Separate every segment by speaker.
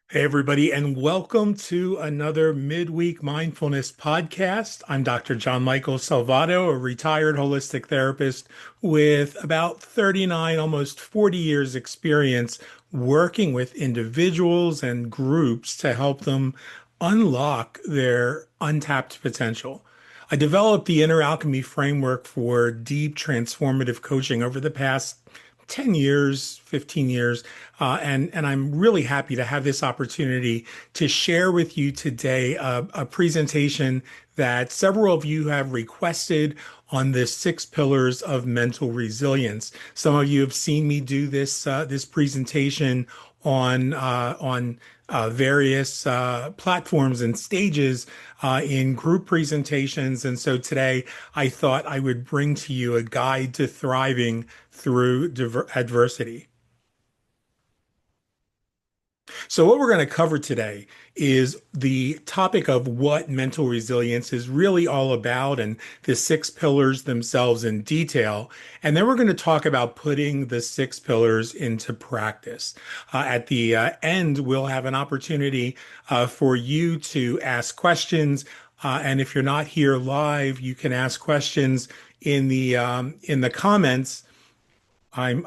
Speaker 1: Hey, everybody, and welcome to another midweek mindfulness podcast. I'm Dr. John Michael Salvato, a retired holistic therapist with about 39, almost 40 years experience working with individuals and groups to help them unlock their untapped potential. I developed the Inner Alchemy framework for deep transformative coaching over the past 10 years, 15 years. And I'm really happy to have this opportunity to share with you today a presentation that several of you have requested on the six pillars of mental resilience. Some of you have seen me do this presentation on various platforms and stages in group presentations. And so today I thought I would bring to you a guide to thriving through adversity. So, what we're going to cover today is the topic of what mental resilience is really all about and the six pillars themselves in detail. And then we're going to talk about putting the six pillars into practice. At the end, we'll have an opportunity for you to ask questions. And if you're not here live, you can ask questions in the comments. I'm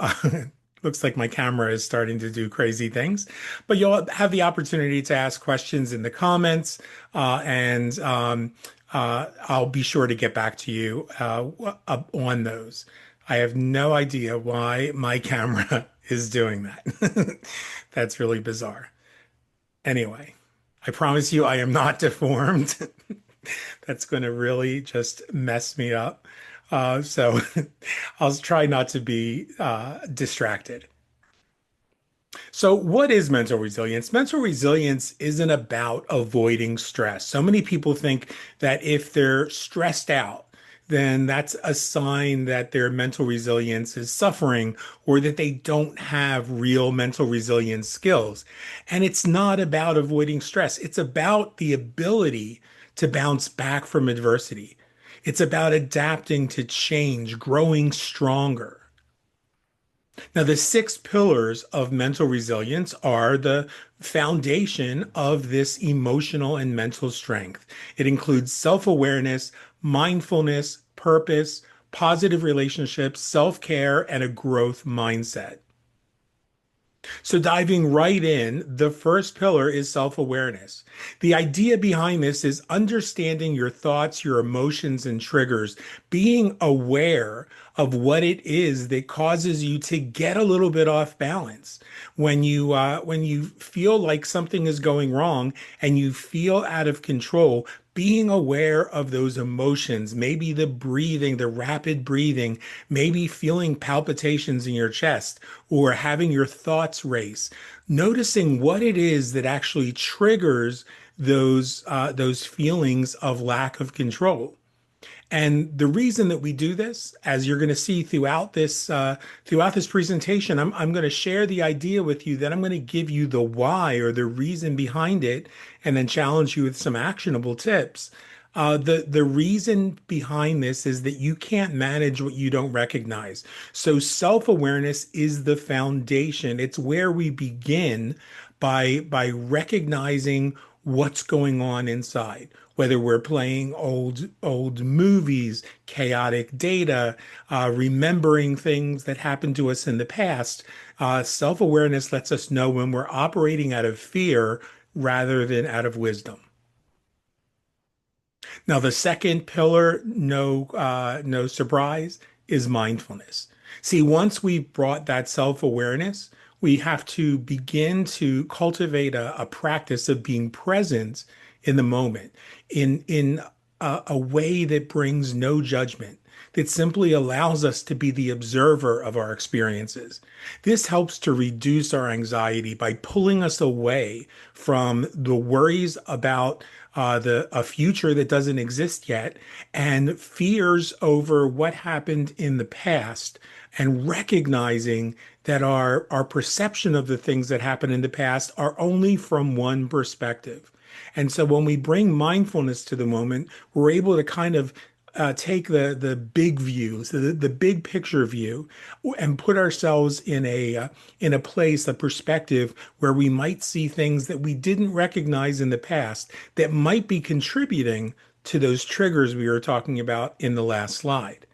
Speaker 1: looks like my camera is starting to do crazy things, but you'll have the opportunity to ask questions in the comments, and I'll be sure to get back to you on those. I have no idea why my camera is doing that. That's really bizarre. Anyway, I promise you I am not deformed. That's going to really just mess me up. So I'll try not to be distracted. So, what is mental resilience? Mental resilience isn't about avoiding stress. So many people think that if they're stressed out, then that's a sign that their mental resilience is suffering or that they don't have real mental resilience skills. And it's not about avoiding stress, it's about the ability to bounce back from adversity. It's about adapting to change, growing stronger. Now, the six pillars of mental resilience are the foundation of this emotional and mental strength. It includes self-awareness, mindfulness, purpose, positive relationships, self-care, and a growth mindset. So, diving right in, the first pillar is self awareness. The idea behind this is understanding your thoughts, your emotions, and triggers, being aware of what it is that causes you to get a little bit off balance. When you feel like something is going wrong and you feel out of control, being aware of those emotions, maybe the breathing, the rapid breathing, maybe feeling palpitations in your chest or having your thoughts race, noticing what it is that actually triggers those feelings of lack of control. And the reason that we do this, as you're going to see throughout this presentation, I'm going to share the idea with you. Then I'm going to give you the why or the reason behind it, and then challenge you with some actionable tips. The reason behind this is that you can't manage what you don't recognize. So self-awareness is the foundation. It's where we begin by recognizing what's going on inside, whether we're playing old movies, chaotic data, remembering things that happened to us in the past. Self-awareness lets us know when we're operating out of fear rather than out of wisdom. Now, the second pillar, no surprise, is mindfulness. See, once we've brought that self-awareness, we have to begin to cultivate a practice of being present in the moment in a way that brings no judgment, that simply allows us to be the observer of our experiences. This helps to reduce our anxiety by pulling us away from the worries about a future that doesn't exist yet and fears over what happened in the past, and recognizing that our perception of the things that happened in the past are only from one perspective. And so when we bring mindfulness to the moment, we're able to kind of take the big views, the big picture view, and put ourselves in a place, a perspective where we might see things that we didn't recognize in the past that might be contributing to those triggers we were talking about in the last slide.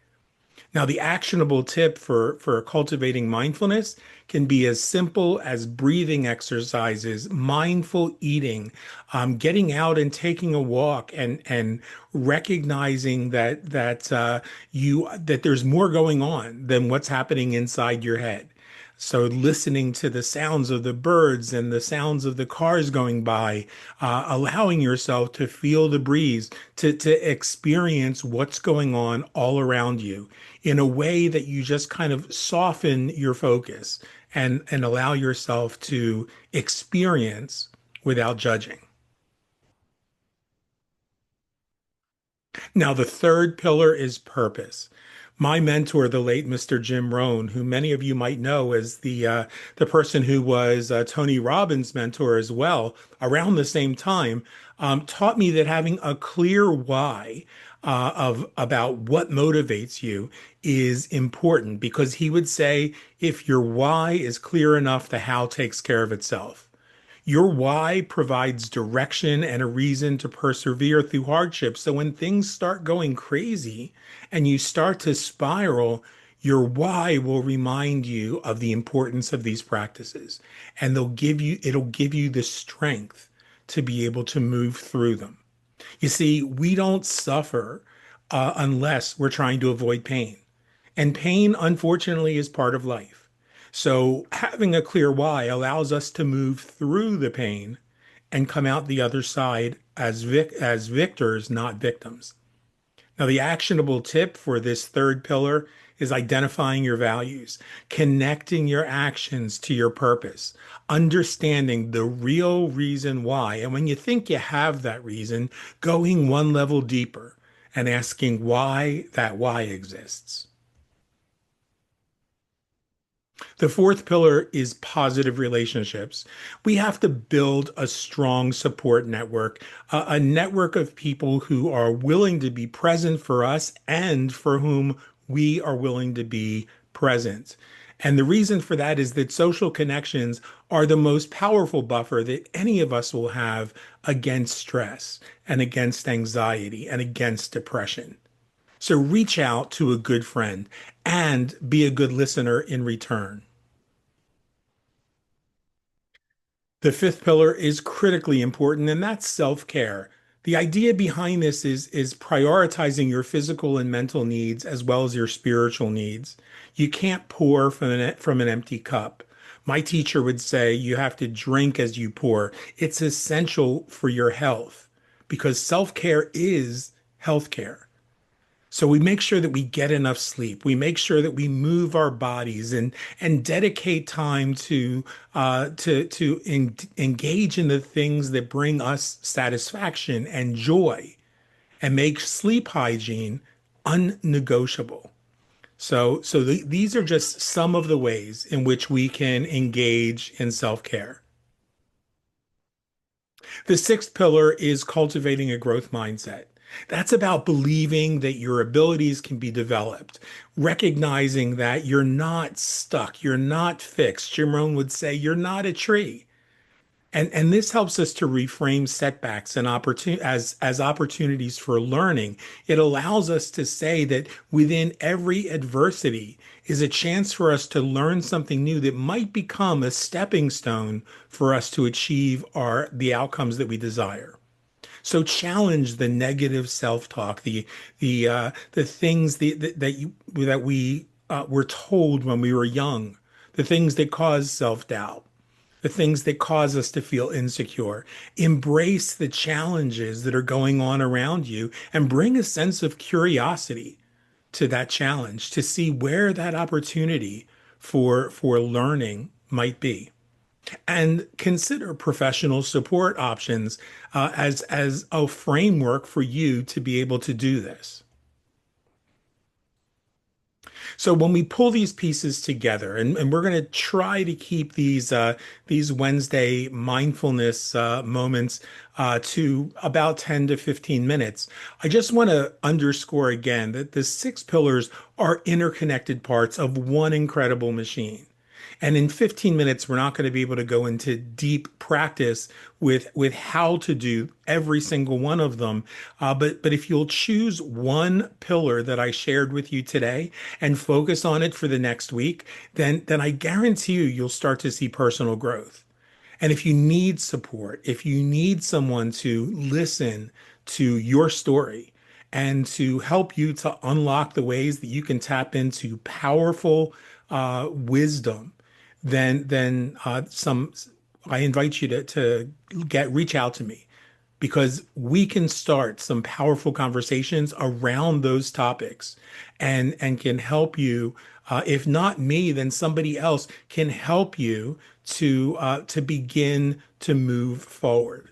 Speaker 1: Now, the actionable tip for cultivating mindfulness can be as simple as breathing exercises, mindful eating, getting out and taking a walk, and recognizing that there's more going on than what's happening inside your head. So listening to the sounds of the birds and the sounds of the cars going by, allowing yourself to feel the breeze, to experience what's going on all around you in a way that you just kind of soften your focus and allow yourself to experience without judging. Now, the third pillar is purpose. My mentor, the late Mr. Jim Rohn, who many of you might know as the person who was Tony Robbins' mentor as well, around the same time, taught me that having a clear why of about what motivates you is important because he would say if your why is clear enough, the how takes care of itself. Your why provides direction and a reason to persevere through hardship. So when things start going crazy and you start to spiral, your why will remind you of the importance of these practices and it'll give you the strength to be able to move through them. You see, we don't suffer unless we're trying to avoid pain. And pain, unfortunately, is part of life. So having a clear why allows us to move through the pain and come out the other side as victors, not victims. Now, the actionable tip for this third pillar is identifying your values, connecting your actions to your purpose, understanding the real reason why. And when you think you have that reason, going one level deeper and asking why that why exists. The fourth pillar is positive relationships. We have to build a strong support network, a network of people who are willing to be present for us and for whom we are willing to be present. And the reason for that is that social connections are the most powerful buffer that any of us will have against stress and against anxiety and against depression. So reach out to a good friend and be a good listener in return. The fifth pillar is critically important, and that's self-care. The idea behind this is prioritizing your physical and mental needs as well as your spiritual needs. You can't pour from an empty cup. My teacher would say you have to drink as you pour. It's essential for your health because self-care is healthcare. So we make sure that we get enough sleep. We make sure that we move our bodies and dedicate time to engage in the things that bring us satisfaction and joy and make sleep hygiene unnegotiable. So these are just some of the ways in which we can engage in self-care. The sixth pillar is cultivating a growth mindset. That's about believing that your abilities can be developed, recognizing that you're not stuck, you're not fixed. Jim Rohn would say, you're not a tree. And this helps us to reframe setbacks and as opportunities for learning. It allows us to say that within every adversity is a chance for us to learn something new that might become a stepping stone for us to achieve the outcomes that we desire. So challenge the negative self-talk, the things that we were told when we were young, the things that cause self-doubt, the things that cause us to feel insecure. Embrace the challenges that are going on around you and bring a sense of curiosity to that challenge to see where that opportunity for learning might be. And consider professional support options as a framework for you to be able to do this. So when we pull these pieces together, and we're going to try to keep these Wednesday mindfulness moments to about 10 to 15 minutes, I just want to underscore again that the six pillars are interconnected parts of one incredible machine. And in 15 minutes, we're not going to be able to go into deep practice with how to do every single one of them. But if you'll choose one pillar that I shared with you today and focus on it for the next week, then I guarantee you'll start to see personal growth. And if you need support, if you need someone to listen to your story and to help you to unlock the ways that you can tap into powerful wisdom, then some I invite you to get reach out to me because we can start some powerful conversations around those topics and can help you. If not me, then somebody else can help you to begin to move forward.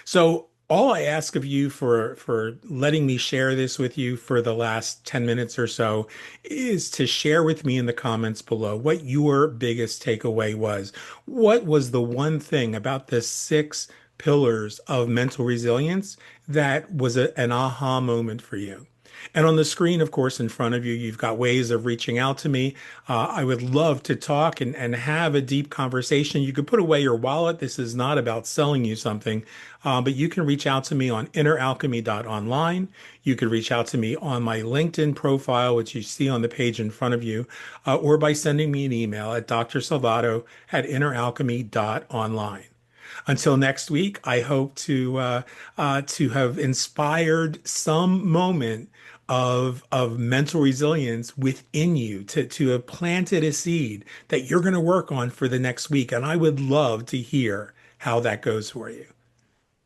Speaker 1: So all I ask of you for letting me share this with you for the last 10 minutes or so is to share with me in the comments below what your biggest takeaway was. What was the one thing about the six pillars of mental resilience that was an aha moment for you? And on the screen, of course, in front of you, you've got ways of reaching out to me. I would love to talk and have a deep conversation. You could put away your wallet. This is not about selling you something, but you can reach out to me on inneralchemy.online. You could reach out to me on my LinkedIn profile, which you see on the page in front of you, or by sending me an email at drsalvato@inneralchemy.online. Until next week, I hope to have inspired some moment of mental resilience within you to have planted a seed that you're going to work on for the next week. And I would love to hear how that goes for you.